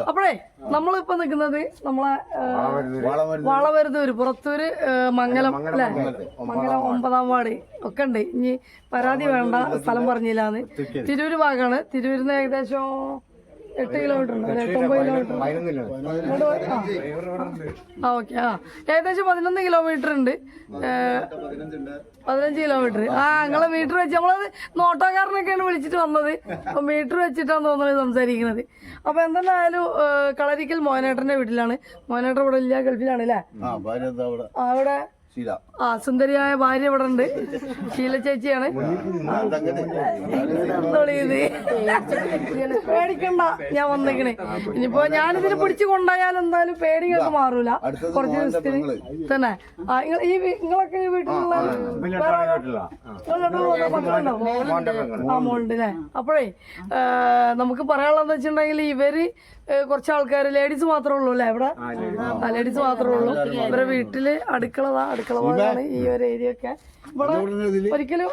അപ്പോഴേ നമ്മളിപ്പോ നിൽക്കുന്നത് നമ്മളെ വളവരുതൂര് പുറത്തൂര് മംഗലം അല്ലെ, മംഗലം 9-ാം വാർഡ് ഒക്കെ ഉണ്ട്. ഇനി പരാതി വേണ്ട, സ്ഥലം പറഞ്ഞില്ലാന്ന്. തിരൂര് ഭാഗമാണ്. തിരൂരിന്ന് ഏകദേശം 8 കിലോമീറ്റർ ഉണ്ട്, 8-9 കിലോമീറ്റർ. ഓക്കെ. ഏകദേശം 11 കിലോമീറ്റർ ഉണ്ട്, 15 കിലോമീറ്റർ. ഞങ്ങളെ മീറ്റർ വെച്ച് നമ്മളത് നോട്ടോക്കാരനൊക്കെയാണ് വിളിച്ചിട്ട് വന്നത്. അപ്പൊ മീറ്റർ വെച്ചിട്ടാണ് തോന്നുന്നത് സംസാരിക്കുന്നത്. അപ്പൊ എന്തെന്നായാലും കളരിക്കൽ മോഹനേട്ടന്റെ വീട്ടിലാണ്. മോഹനേട്ടൻ ഇവിടെ ഇല്ല, ഗൾഫിലാണ് അല്ലേ? അവിടെ സുന്ദരിയായ ഭാര്യ ഇവിടെ ഉണ്ട്, ശീല ചേച്ചിയാണ്. പേടിക്കണ്ട, ഞാൻ വന്നേക്കണേ. ഇനിയിപ്പോ ഞാനിതിന് പിടിച്ചു കൊണ്ടുപോയാൽ എന്തായാലും പേടിയൊക്കെ മാറൂല കുറച്ച് ദിവസത്തിന് തന്നെ. നിങ്ങളൊക്കെ ഈ വീട്ടിലുള്ള മോളുണ്ട് അല്ലേ? അപ്പോഴേ നമുക്ക് പറയാനുള്ളതെന്ന് വെച്ചിട്ടുണ്ടെങ്കിൽ ഇവര് കുറച്ച് ആൾക്കാർ ലേഡീസ് മാത്രമേ ഉള്ളൂ അല്ലേ ഇവിടെ? ലേഡീസ് മാത്രമേ ഉള്ളൂ. ഇവരെ വീട്ടില് അടുക്കള ഭാഗമാണ് ഈ ഒരു ഏരിയ ഒക്കെ. ഇവിടെ ഒരിക്കലും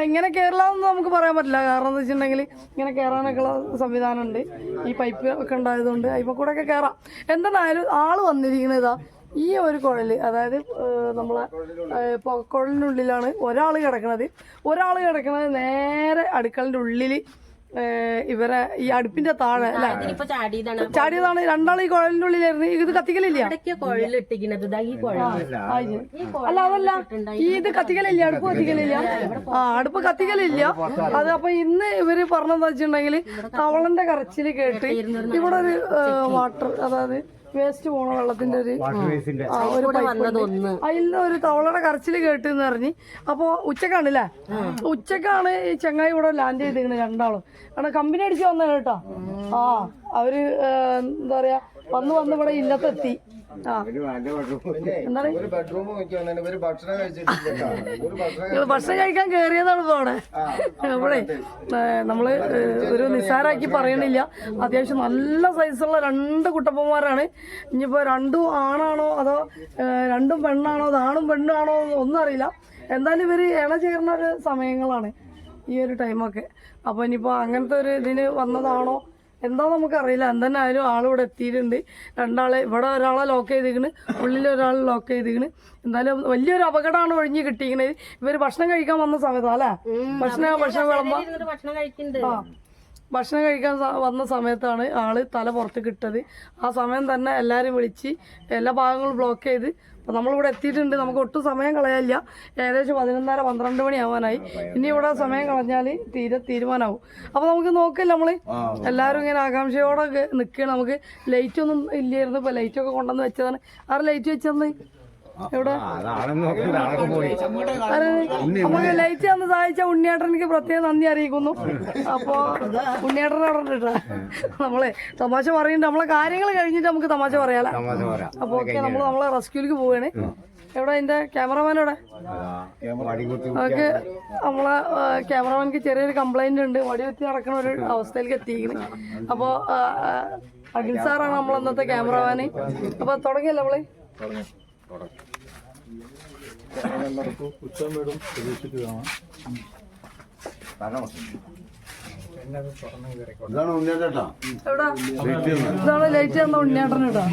ഇങ്ങനെ കയറില്ലാന്ന് നമുക്ക് പറയാൻ പറ്റില്ല. കാരണം എന്താ വെച്ചിട്ടുണ്ടെങ്കിൽ ഇങ്ങനെ കയറാനൊക്കെ ഉള്ള സംവിധാനം ഉണ്ട്. ഈ പൈപ്പ് ഒക്കെ ഉണ്ടായതുകൊണ്ട് അതിപ്പോ കൂടെ ഒക്കെ കയറാം. എന്തായാലും ആള് വന്നിരിക്കുന്നതാ ഈ ഒരു കുഴല്, അതായത് നമ്മളെ കുഴലിനുള്ളിലാണ് ഒരാൾ കിടക്കണത്. നേരെ അടുക്കളന്റെ ഉള്ളില് ഇവരെ ഈ അടുപ്പിന്റെ താഴെ അല്ലെ ചാടിയതാണ്. രണ്ടാൾ ഈ കുഴലിന്റെ ഉള്ളിലായിരുന്നു. ഇത് കത്തിക്കലില്ല. അല്ല അതല്ല, ഇത് കത്തിക്കലില്ല, അടുപ്പ് കത്തിക്കലില്ല. അടുപ്പ് കത്തിക്കലില്ല. അത് അപ്പൊ ഇന്ന് ഇവര് പറഞ്ഞെന്താ വെച്ചിട്ടുണ്ടെങ്കിൽ തവളന്റെ കരച്ചില് കേട്ട് ഇവിടെ ഒരു വാട്ടർ, അതായത് വേസ്റ്റ് പോണ വെള്ളത്തിന്റെ അതിൽ ഒരു തവളയുടെ കരച്ചില് കേട്ടെന്ന് പറഞ്ഞ്. അപ്പൊ ഉച്ചക്കാണല്ലേ, ഉച്ചക്കാണ് ഈ ചെങ്ങായി ഇവിടെ ലാൻഡ് ചെയ്തിരിക്കുന്നത് രണ്ടാളും. കാരണം കമ്പനി അടിച്ച് വന്ന കേട്ടോ. അവര് എന്താ പറയാ വന്ന് ഇവിടെ ഇല്ലത്തെത്തി. ഭക്ഷണം കഴിക്കാൻ കേറിയതാണ് ഇപ്പൊ അവിടെ. ഇവിടെ നമ്മള് ഒരു നിസ്സാരാക്കി പറയണില്ല. അത്യാവശ്യം നല്ല സൈസുള്ള 2 കുട്ടപ്പന്മാരാണ്. ഇനിയിപ്പോ രണ്ടും ആണാണോ അതോ രണ്ടും പെണ്ണാണോ, ആണും പെണ്ണാണോ ഒന്നും അറിയില്ല. എന്തായാലും ഇവര് ഇണ ചേർന്ന ഒരു സമയങ്ങളാണ് ഈ ഒരു ടൈമൊക്കെ. അപ്പൊ ഇനിയിപ്പോ അങ്ങനത്തെ ഒരു ഇതിന് വന്നതാണോ എന്താ നമുക്കറിയില്ല. എന്തായാലും ആളിവിടെ എത്തിയിട്ടുണ്ട്. രണ്ടാളെ ഇവിടെ ഒരാളെ ലോക്ക് ചെയ്തിരിക്കണ്, ഉള്ളിൽ ഒരാൾ ലോക്ക് ചെയ്തിരിക്കണ്. എന്തായാലും വലിയൊരു അപകടമാണ് ഒഴിഞ്ഞ് കിട്ടിയിരിക്കണത്. ഇവര് ഭക്ഷണം കഴിക്കാൻ വന്ന സമയത്താ അല്ലെ? ഭക്ഷണം കഴിക്കാൻ വന്ന സമയത്താണ് ആള് തല പുറത്ത് കിട്ടത്. ആ സമയം തന്നെ എല്ലാരും വിളിച്ച് എല്ലാ ഭാഗങ്ങളും ബ്ലോക്ക് ചെയ്ത്. അപ്പൊ നമ്മളിവിടെ എത്തിയിട്ടുണ്ട്. നമുക്ക് ഒട്ടും സമയം കളയാനില്ല. ഏകദേശം 11:30-12 മണി ആവാനായി. ഇനി ഇവിടെ സമയം കളഞ്ഞാല് തീരുമാനമാവും. അപ്പൊ നമുക്ക് നോക്കില്ല, നമ്മള് എല്ലാരും ഇങ്ങനെ ആകാംക്ഷയോടെ നിൽക്കണം. നമുക്ക് ലൈറ്റ് ഒന്നും ഇല്ലായിരുന്നു, ഇപ്പൊ ലൈറ്റ് ഒക്കെ കൊണ്ടുവന്ന് വെച്ചതാണ്. ആറ് ലൈറ്റ് വെച്ചെന്ന് എവിടെ നമുക്ക് ലൈറ്റ് തന്ന് സഹായിച്ച ഉണ്ണിയേട്ടനിക്ക് പ്രത്യേകം നന്ദി അറിയിക്കുന്നു. അപ്പൊ ഉണ്ണിയേട്ടനെ അവിടെ ഇട്ടാ നമ്മളെ തമാശ പറയുന്നുണ്ട്. നമ്മളെ കാര്യങ്ങൾ കഴിഞ്ഞിട്ട് നമുക്ക് തമാശ പറയാലോ. അപ്പൊ ഓക്കെ, നമ്മളെ റെസ്ക്യൂലേക്ക് പോവാണ്. എവിടെ അതിന്റെ ക്യാമറമാൻ എവിടെ? നമുക്ക് നമ്മളെ ക്യാമറമാൻക്ക് ചെറിയൊരു കംപ്ലൈന്റ് ഉണ്ട്. വടിവെത്തി നടക്കുന്ന ഒരു അവസ്ഥയിലേക്ക് എത്തിയിരിക്കുന്നു. അപ്പൊ അഖിൽ സാറാണ് നമ്മൾ ഇന്നത്തെ ക്യാമറമാന്. അപ്പൊ തുടങ്ങിയല്ലേ നമ്മള്? ഇതാണ് ലൈറ്റ് തന്ന ഉണ്ണിയേട്ടൻ കേട്ടോ.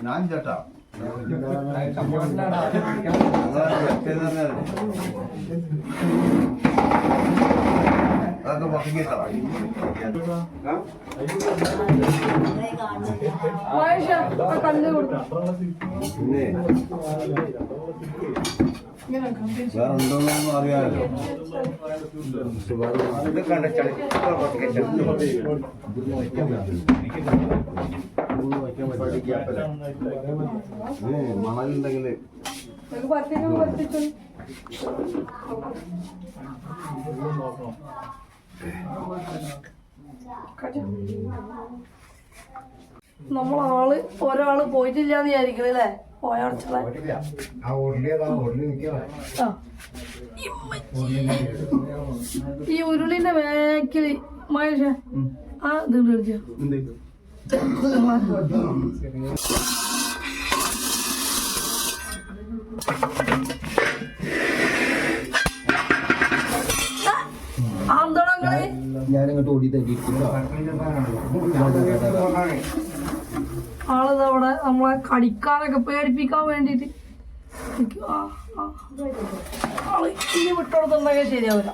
ഞാൻ ചേട്ടാ അതൊക്കെ പട്ടിക്കേട്ടാ പിന്നെ വേറെന്തോന്നൊന്നും അറിയാമല്ലോ. മണലുണ്ടെങ്കില് നമ്മളാള് ഒരാള് പോയിട്ടില്ലാന്ന് വിചാരിക്കണല്ലേ? പോയാർച്ചളെ ഈ ഉരുളിന്റെ ബാക്കില് മഹേഷ ആ ഇതുണ്ട് കളിച്ചോ. ആന്തോടങ്ങളെ ഞാനിങ്ങോട്ട് ഓടി തട്ടിയിരിക്കുന്നു. ആളിത് അവിടെ നമ്മളെ കടിക്കാനൊക്കെ പേടിപ്പിക്കാൻ വേണ്ടിട്ട് ആള് ഇനി വിട്ടുകൊടുത്തുണ്ടെങ്കിൽ ശരിയാവില്ല.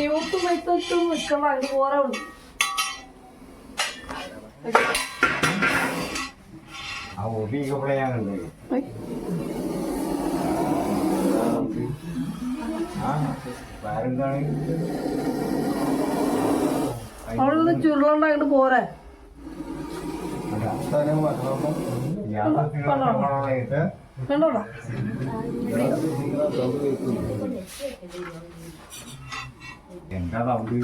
യൂത്ത് മെത്തും നിൽക്കണം അതിന് പോരാ ഉള്ളു. അവിടെ നിന്ന് ചുരുളണ്ട അങ്ങോട്ട് പോരെ. കണ്ടോടാ എന്താ സൗണ്ട്?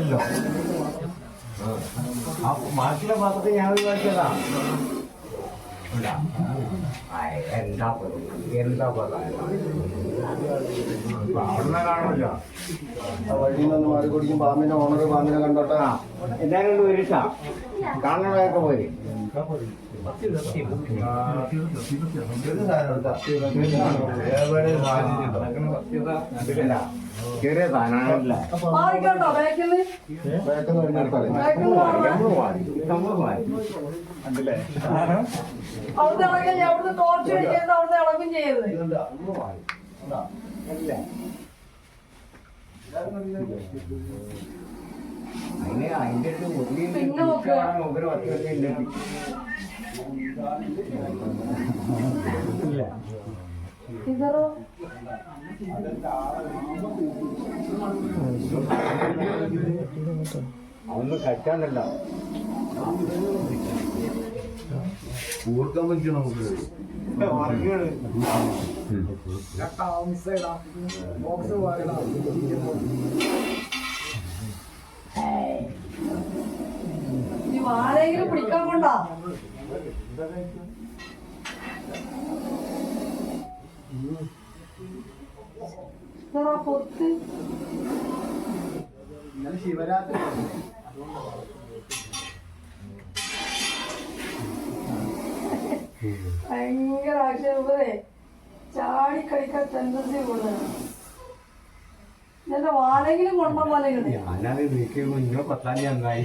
ല്ലോ ബാക്കിയുള്ള പാത്രത്തിൽ ഞാൻ ഒഴിവാക്കിയതാ. എന്താ എന്താ അവിടെ കാണുമല്ലോ. വഴിയിൽ നിന്ന് മാറി കുടിക്കും. പാമ്പിന്റെ ഓണർ പാമ്പിനെ കണ്ടോട്ടാ. എല്ലാരും കൊണ്ട് വരിട്ടാ കാണുന്നതൊക്കെ പോയി. ചെറിയ സാധനങ്ങളല്ല. മാറിക്കോട്ടോ ബാക്കിൽ അവിടുത്തെ ഇളകം അവിടുന്ന് ടോർച്ച് അടിക്കുന്നത് അവിടുന്ന് ഇളകും ചെയ്യരുത്. അതിന്റെ പിന്നെ നോക്കുക ഇതറോ അതൊന്നും കഴിക്കാനല്ല കൂർക്കാൻ പറ്റും നമുക്ക്. ഈ വാരെങ്കിലും പിടിക്കാൻ കൊണ്ടാ പൊത്ത് ശിവരാത്രി ഭയങ്കര ആക്ഷേപേ ചാടി കളിക്കാൻ ടെൻഡൻസി കൂടുതലാണ്. ഇതിന്റെ വാലെങ്കിലും കൊണ്ട പോലെ കിട്ടി. ഞാനത് നീക്കുമ്പോ ഇങ്ങനെ പത്താം നന്നായി.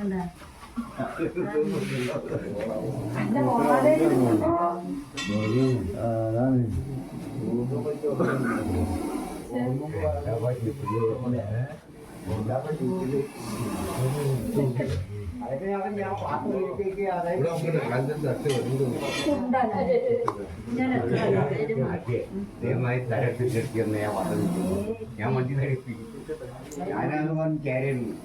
എന്റെ വാലെങ്കിലും കൊണ്ടോ ഞാൻ മതി ധരിപ്പിക്കും. ഞാനത് പറഞ്ഞ് കയറിയിരുന്നു.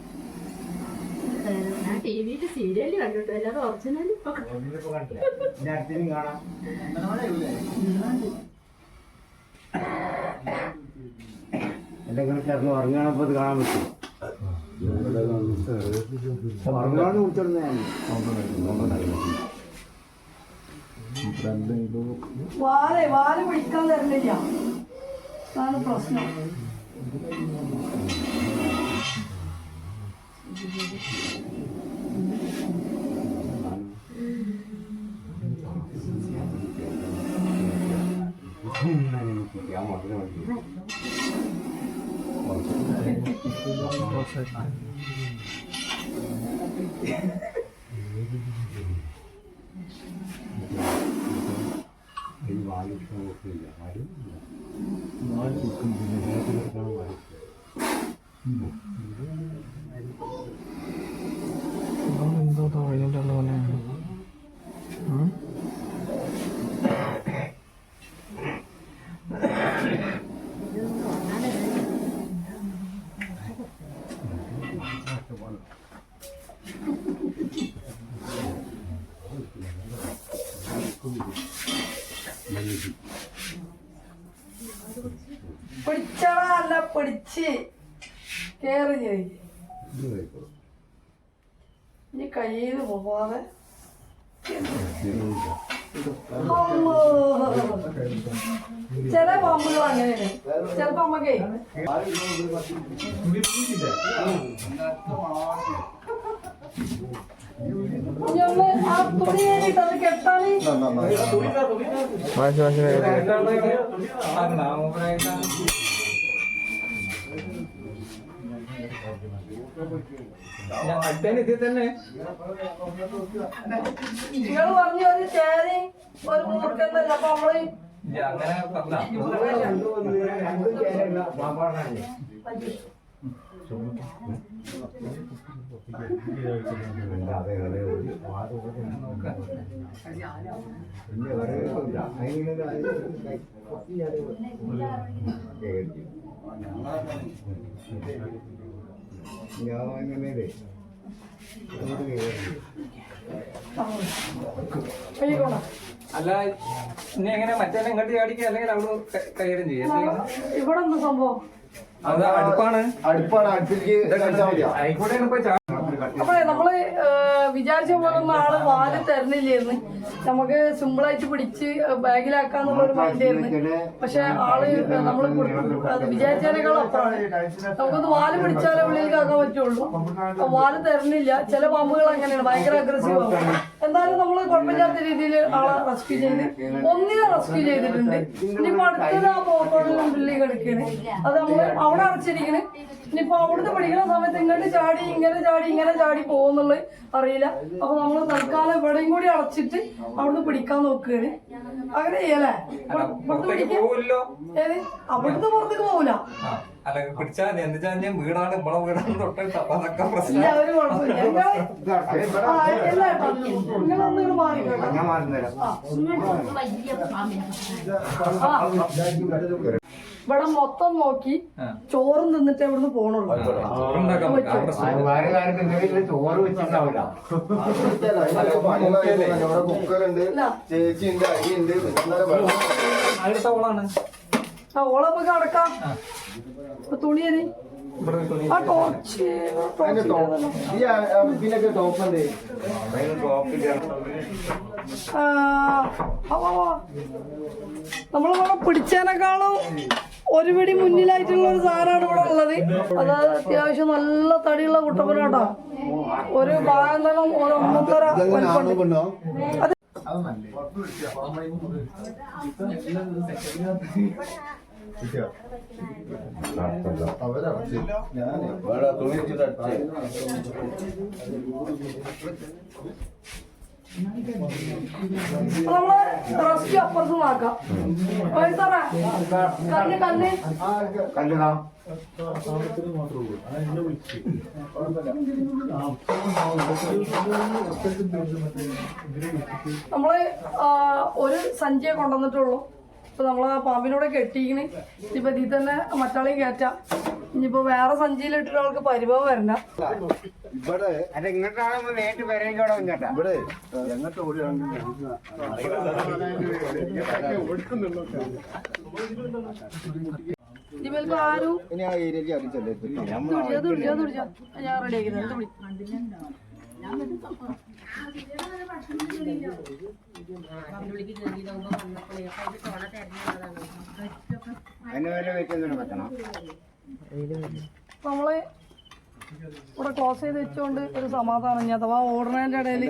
ഞാൻ ടിവിയില് സീരിയല് കണ്ടിട്ടു, അല്ലാതെ ഒറിജിനൽ ഇപ്പൊ അടുത്തും കാണാം. എന്തെങ്കിലും കിടന്ന് ഉറങ്ങാണപ്പോ ഇത് കാണാൻ പറ്റും. ഉറങ്ങാന്ന് കുറിച്ചോണ്ട് വാല് പിടിക്കാൻ തരുന്നില്ല. അതാണ് പ്രശ്നം. ഞാൻ മാത്രമേ എന്തോ തൊഴിലിൻ്റെ പോലെ പിടിച്ചടാ അല്ല പിടിച്ച് കേറി ഇനി കയ്യിൽ പോവാതെ ചില പാമ്പുകൾ അങ്ങനെയാണ് ചിലപ്പോ അമ്മക്കേ ഞങ്ങള് ആ തുണി കഴിഞ്ഞിട്ട് അത് കെട്ടാന് നിങ്ങൾ പറഞ്ഞു ഒരു ചേരി ഒരു മൂർക്കന്നല്ല അപ്പൊ നമ്മള് അല്ല ഇനി എങ്ങനെ മറ്റേ ഇങ്ങോട്ട് ചാടിക്കുക അല്ലെങ്കിൽ അവിടെ കൈകാര്യം ചെയ്യാം ഇവിടെ എന്താ സംഭവം അത് അടുപ്പാണ് അടുപ്പിലേക്ക് ആയിക്കോട്ടെ ഇപ്പൊ അപ്പഴേ നമ്മള് വിചാരിച്ച പോലെ ഒന്നും ആള് വാല് തരണില്ലായിരുന്നു. നമുക്ക് സിമ്പിളായിട്ട് പിടിച്ച് ബാഗിലാക്കാന്നുള്ളൊരു മൈൻഡ് ആയിരുന്നു. പക്ഷെ ആള് നമ്മള് അത് വിചാരിച്ചതിനേക്കാൾ അപ്പുറമാണ്. നമുക്കൊന്ന് വാല് പിടിച്ചാലേ ഉള്ളിലേക്ക് ആക്കാൻ പറ്റുള്ളൂ. വാല് തരണില്ല. ചില പാമ്പുകൾ അങ്ങനെയാണ്, ഭയങ്കര അഗ്രസീവ് ആവും. എന്തായാലും നമ്മള് കുഴപ്പമില്ലാത്ത രീതിയിൽ ആളെ റെസ്ക്യൂ ചെയ്ത് ഒന്നിനെ റെസ്ക്യൂ ചെയ്തിട്ടുണ്ട്. ഇനിയിപ്പോ അടുത്തത് ആ പോത്തോളിലും ഉള്ളിൽ കിടക്കുകയാണ്. അത് നമ്മള് അവിടെ അടച്ചിരിക്കണ്. ഇനിയിപ്പോ അവിടുത്തെ പഠിക്കുന്ന സമയത്ത് ഇങ്ങനെ ചാടി പോകുന്നുള്ളത് അറിയില്ല. അപ്പൊ നമ്മള് തൽക്കാലം ഇവിടെയും കൂടി അടച്ചിട്ട് അവിടുന്ന് പിടിക്കാൻ നോക്കുകയാണ്. അങ്ങനെ ചെയ്യല്ലേ? ഏത് അവിടുന്ന് പുറത്തേക്ക് പോകൂല. അല്ല പിടിച്ചാൽ വീടാണ് നമ്മളെ വീടാണ് തൊട്ടിട്ട് അപ്പൊ അതൊക്കെ പ്രശ്നം. ഇല്ല, ഒരു കുഴപ്പമില്ല. നിങ്ങളൊന്നും മാറി കേട്ടോ. ഇവിടെ മൊത്തം നോക്കി ചോറും തിന്നിട്ട് ഇവിടുന്ന് പോണുള്ളൂ. ചോറ് വെച്ചിട്ടുണ്ടാവില്ല. കുക്കറുണ്ട്, ചേച്ചിയുണ്ട്, അരിയുണ്ട്. അടുത്ത ഓളാണ് ആ ഓളെ നമുക്ക് അടക്കാം. തുണിയന് ആ ടോർച്ച് ഇതിനൊക്കെ ടോപ്പുണ്ട്. നമ്മളിവിടെ പിടിച്ചതിനേക്കാളും ഒരു പിടി മുന്നിലായിട്ടുള്ള ഒരു സാധനമാണ് ഇവിടെ ഉള്ളത്. അത് അത്യാവശ്യം നല്ല തടിയുള്ള കുട്ടപ്പനാട്ടോ. ഒരു ഭാഗം തന്നെ ഒരു 1.5 വലിപ്പമുണ്ട്. നമ്മള് റെസ്ക്യൂ അപ്പുറത്ത് നോക്കാം. നമ്മള് ഒരു സഞ്ചിയെ കൊണ്ടുവന്നിട്ടുള്ളൂ. ഇപ്പൊ നമ്മള് പാമ്പിനോടെ കെട്ടിക്കണ്. ഇനിയിപ്പോ ഇതിൽ തന്നെ മറ്റാളെയും കയറ്റാം. ഇനിയിപ്പോ വേറെ സഞ്ചിയിലിട്ടിട്ട് ആൾക്ക് പരിഭവം വരണ്ട. ഇവിടെ നേരിട്ട് വരേക്കോടെ ഇവിടെ എങ്ങോട്ട് ഇതിലേക്ക് ആരും ഇനി ആ ഏരിയക്ക് അറിയിച്ചല്ലേ ഞാൻ റെഡി ആക്കിയത്. നമ്മള് ഇവിടെ ക്ലോസ് ചെയ്ത് വെച്ചോണ്ട് ഒരു സമാധാനം. ഇനി അഥവാ ഓടുന്നതിന്റെ ഇടയിൽ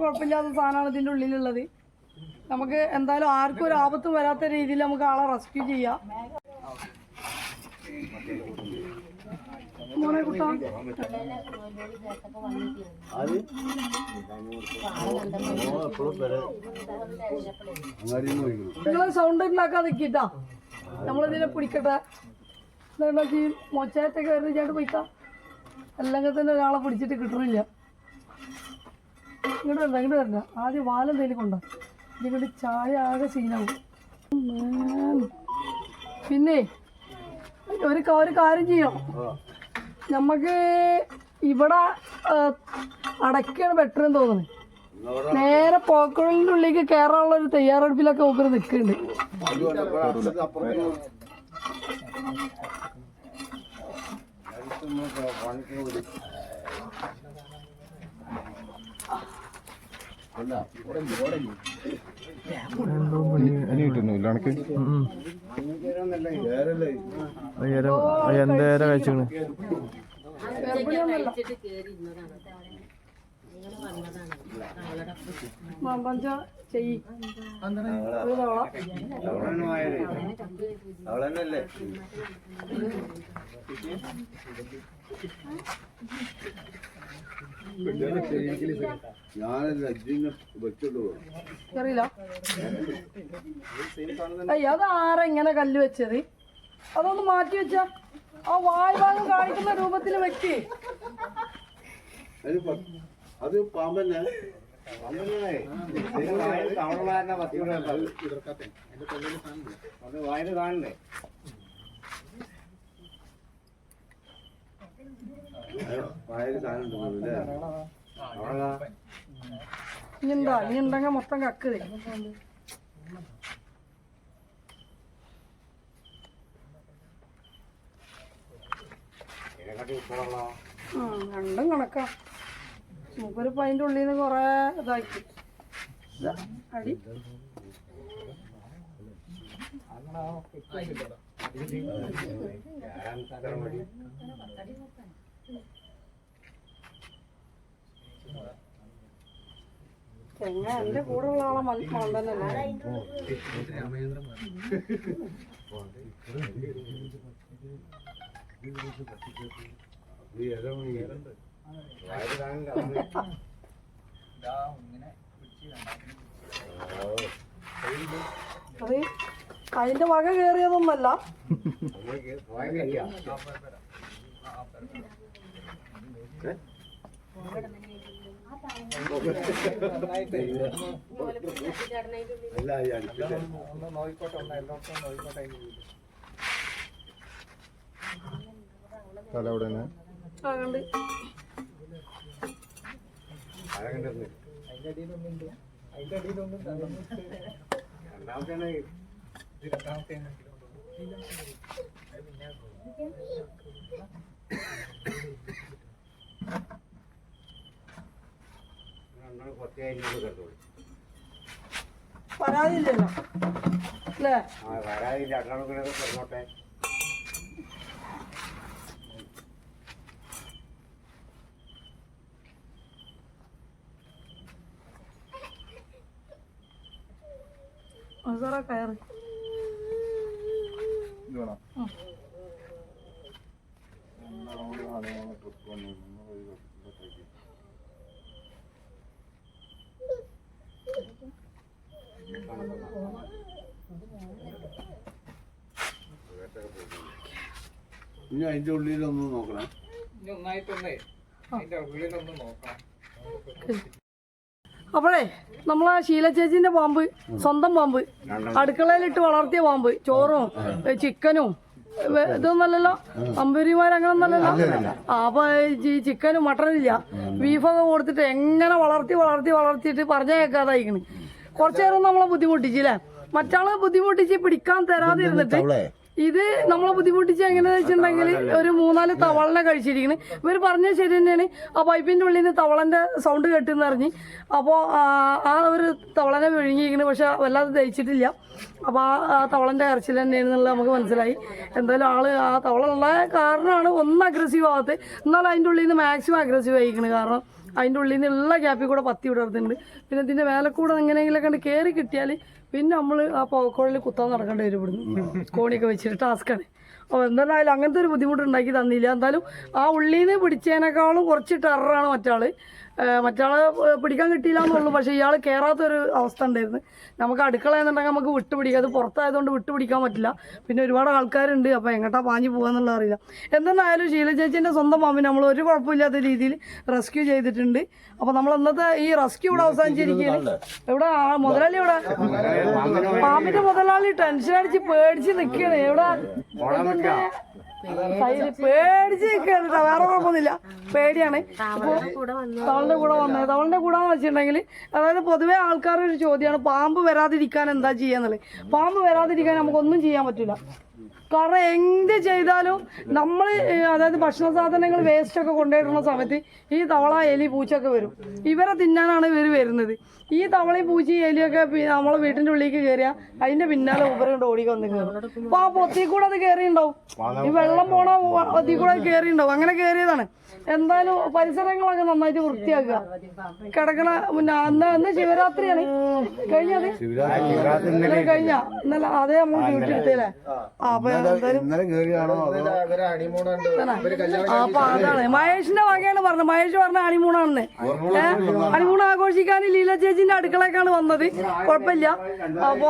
കുഴപ്പമില്ലാത്ത സാധനമാണ് ഇതിന്റെ ഉള്ളിലുള്ളത്. നമുക്ക് എന്തായാലും ആർക്കും ഒരു ആപത്തും വരാത്ത രീതിയിൽ നമുക്ക് ആളെ റെസ്ക്യൂ ചെയ്യാം. മോനെ കുട്ടാ, നിങ്ങള് സൗണ്ട് ഉണ്ടാക്കാൻ നിൽക്കിട്ടാ. നമ്മളിതിനെ പിടിക്കട്ടെ. എന്താക്കി മൊച്ചാറ്റൊക്കെ വരുന്ന പോയിക്കാ. അല്ലെങ്കിൽ തന്നെ ഒരാളെ പിടിച്ചിട്ട് കിട്ടണില്ല. ഇങ്ങോട്ട് വരണ്ട. ആദ്യം വാലെന്തേലും കൊണ്ടോ. ഇതിങ്ങോട്ട് ചായ ആകെ സീനാവും. പിന്നെ ഒരു കാര്യം ചെയ്യാം, നമുക്ക് ഇവിടെ അടയ്ക്കാണ് ബെറ്റർ എന്ന് തോന്നുന്നത്. നേരെ പോക്കോളിൻ്റെ ഉള്ളിലേക്ക് കയറാനുള്ള ഒരു തയ്യാറെടുപ്പിലൊക്കെ മൂപ്പര് നിൽക്കുന്നുണ്ട്. എന്തേരം കഴിച്ചു അവളെന്നല്ലേ ഞാനല്ല വെച്ചോണ്ട് പോകും. അറിയില്ല അത് ആരാ ഇങ്ങനെ കല്ല് വെച്ചത്? അതൊന്ന് മാറ്റി വെച്ചാ ആ വായ്ഭാഗം കാണിക്കുന്ന രൂപത്തിൽ വെക്ക്. അത് പാമ്പന്നെ വായന കാണണ്ടേ? വായന കാണുന്നുണ്ട്. ഇനി ഉണ്ടെങ്കിൽ മൊത്തം കക്കതേ. രണ്ടും കണക്കാ. മൂപ്പരിപ്പോ അതിൻ്റെ ഉള്ളിൽ നിന്ന് കൊറേ ഇതാക്കി അടി. തെങ്ങ എന്റെ കൂടെ ഉള്ള ആളെ മണ്ടന്നല്ലേ. അത് അതിന്റെ വക കയറിയതൊന്നല്ല. തല അവിടെ പരാതിയില്ലല്ലോ അല്ലേ? വരാതില്ല പറഞ്ഞോട്ടെ. സാറാ കയറി ഇനി അതിന്റെ ഉള്ളിലൊന്ന് നോക്കണം. അപ്പോഴേ നമ്മളെ ശീല ചേച്ചിന്റെ പാമ്പ്, സ്വന്തം പാമ്പ്, അടുക്കളയിലിട്ട് വളർത്തിയ പാമ്പ്, ചോറും ചിക്കനും ഇതൊന്നല്ലല്ലോ, അമ്പൂരിമാരങ്ങനൊന്നല്ലല്ലോ. അപ്പൊ ഈ ചിക്കനും മട്ടനില്ല, ബീഫൊക്കെ കൊടുത്തിട്ട് എങ്ങനെ വളർത്തിയിട്ട് പറഞ്ഞ കേൾക്കാതായിക്കണ്. കുറച്ചു നേരം നമ്മളെ ബുദ്ധിമുട്ടിച്ചില്ലേ? മറ്റാളെ ബുദ്ധിമുട്ടിച്ച് പിടിക്കാൻ തരാതെ ഇരുന്നിട്ട് ഇത് നമ്മളെ ബുദ്ധിമുട്ടിച്ച് എങ്ങനെയാണെന്ന് വെച്ചിട്ടുണ്ടെങ്കിൽ ഒരു 3-4 തവളനെ കഴിച്ചിരിക്കുന്നു. ഇവർ പറഞ്ഞത് ശരി തന്നെയാണ്. ആ പൈപ്പിൻ്റെ ഉള്ളിൽ നിന്ന് തവളൻ്റെ സൗണ്ട് കേട്ടെന്ന് അറിഞ്ഞ് അപ്പോൾ ആ ഒരു തവളനെ വിഴുങ്ങിയിരിക്കുന്നു. പക്ഷെ വല്ലാതെ ദഹിച്ചിട്ടില്ല. അപ്പോൾ ആ തവളൻ്റെ ഇറച്ചിൽ തന്നെയാണെന്നുള്ളത് നമുക്ക് മനസ്സിലായി. എന്തായാലും ആ തവള കാരണമാണ് ഒന്ന് അഗ്രസീവ് ആവാത്തത്. എന്നാലും അതിൻ്റെ ഉള്ളിൽ നിന്ന് മാക്സിമം അഗ്രസീവ് ആയിരിക്കണം. കാരണം അതിൻ്റെ ഉള്ളിൽ നിന്നുള്ള ഗ്യാപ്പിൽ കൂടെ പത്തി വിടർത്തുന്നുണ്ട്. പിന്നെ ഇതിൻ്റെ മേലെ കൂടെ എങ്ങനെയെങ്കിലൊക്കെ കണ്ട് കയറി കിട്ടിയാൽ പിന്നെ നമ്മൾ ആ പോക്കോളിൽ കുത്താൻ നടക്കേണ്ടി വരും. ഇവിടുന്ന് കോണിയൊക്കെ വെച്ചിട്ട് ടാസ്ക്കാണ്. അപ്പോൾ എന്തായാലും അങ്ങനത്തെ ഒരു ബുദ്ധിമുട്ട് ഉണ്ടാക്കി തന്നില്ല. എന്തായാലും ആ ഉള്ളിൽ നിന്ന് പിടിച്ചതിനേക്കാളും കുറച്ച് ടെററാണ് മറ്റാൾ. മറ്റാളെ പിടിക്കാൻ കിട്ടിയില്ല എന്നുള്ളൂ. പക്ഷെ ഇയാൾ കയറാത്തൊരു അവസ്ഥ ഉണ്ടായിരുന്നു. നമുക്ക് അടുക്കള എന്നുണ്ടെങ്കിൽ നമുക്ക് വിട്ടുപിടിക്കാം, അത് പുറത്തായതുകൊണ്ട് വിട്ടുപിടിക്കാൻ പറ്റില്ല. പിന്നെ ഒരുപാട് ആൾക്കാരുണ്ട്, അപ്പോൾ എങ്ങോട്ടാ പാഞ്ഞു പോകാന്നുള്ള അറിയില്ല. എന്തെന്നായാലും ഷീല ചേച്ചീൻ്റെ സ്വന്തം പാമ്പിനെ നമ്മൾ ഒരു കുഴപ്പമില്ലാത്ത രീതിയിൽ റെസ്ക്യൂ ചെയ്തിട്ടുണ്ട്. അപ്പോൾ നമ്മൾ ഇന്നത്തെ ഈ റെസ്ക്യൂ ഇവിടെ അവസാനിച്ചിരിക്കുകയാണ്. ഇവിടെ മുതലാളി ഇവിടെ പാമ്പിന്റെ മുതലാളി ടെൻഷൻ അടിച്ച് പേടിച്ച് നിൽക്കുകയാണ്. എവിടെ പേടിച്ച് നിൽക്കുകയാണ് കേട്ടോ, വേറെ കുഴപ്പമൊന്നുമില്ല, പേടിയാണ്. തവളിന്റെ കൂടെ വന്നത്, തവളിന്റെ കൂടെ എന്ന് വെച്ചിട്ടുണ്ടെങ്കിൽ അതായത് പൊതുവെ ആൾക്കാരുടെ ഒരു ചോദ്യമാണ് പാമ്പ് വരാതിരിക്കാൻ എന്താ ചെയ്യാന്നുള്ളത്. പാമ്പ് വരാതിരിക്കാൻ നമുക്കൊന്നും ചെയ്യാൻ പറ്റില്ല. കാരണം എന്ത് ചെയ്താലും നമ്മൾ അതായത് ഭക്ഷണ സാധനങ്ങൾ വേസ്റ്റൊക്കെ കൊണ്ടുപോയിട്ടുള്ള സമയത്ത് ഈ തവള എലി പൂച്ചൊക്കെ വരും. ഇവരെ തിന്നാനാണ് ഇവർ വരുന്നത്. ഈ തവളയും പൂച്ചയും എലിയൊക്കെ നമ്മളെ വീട്ടിൻ്റെ ഉള്ളിലേക്ക് കയറിയാൽ അതിൻ്റെ പിന്നാലെ ഉപരം ഓടിക്ക് വന്ന് കയറും. അപ്പോൾ ആ പൊത്തി കൂടെ അത് കയറിയിട്ടുണ്ടാവും, ഈ വെള്ളം പോണ പൊത്തി കൂടെ അത് കയറിയിട്ടുണ്ടാവും. അങ്ങനെ കയറിയതാണ്. എന്തായാലും പരിസരങ്ങളൊക്കെ നന്നായിട്ട് വൃത്തിയാക്കുക. കിടക്കണ പിന്നെ അന്ന് ശിവരാത്രിയാണ് കഴിഞ്ഞത്, കഴിഞ്ഞ ഇന്നലെ അതേ നമ്മൾ ഡ്യൂട്ടി എടുത്തല്ലേ. അപ്പൊ അപ്പൊ അതാണ് മഹേഷിന്റെ വകയാണ് പറഞ്ഞത്. മഹേഷ് പറഞ്ഞ ഹണിമൂണാണെന്ന്. ഹണിമൂൺ ആഘോഷിക്കാൻ ലീല ചേച്ചിന്റെ അടുക്കളേക്കാണ് വന്നത്. കുഴപ്പമില്ല. അപ്പൊ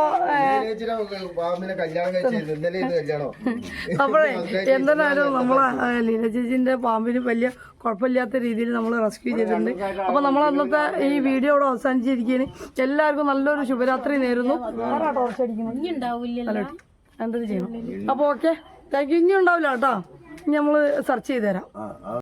അപ്പോഴേ എന്തായാലും നമ്മളെ ലീല ചേച്ചിന്റെ പാമ്പിന് വലിയ കുഴപ്പമില്ലാത്ത രീതിയിൽ നമ്മൾ റെസ്ക്യൂ ചെയ്തിട്ടുണ്ട്. അപ്പോൾ നമ്മൾ അന്നത്തെ ഈ വീഡിയോ ഇവിടെ അവസാനിച്ചിരിക്കുകയാണ്. എല്ലാവർക്കും നല്ലൊരു ശുഭരാത്രി നേരുന്നു. ആരാ ടോർച്ച് അടിക്കുന്നത്? എന്തെങ്കിലും ചെയ്യണം. അപ്പോൾ ഓക്കെ, താങ്ക് യു. ഇനി ഉണ്ടാവില്ല കേട്ടോ, ഇനി നമ്മൾ സെർച്ച് ചെയ്ത് തരാം.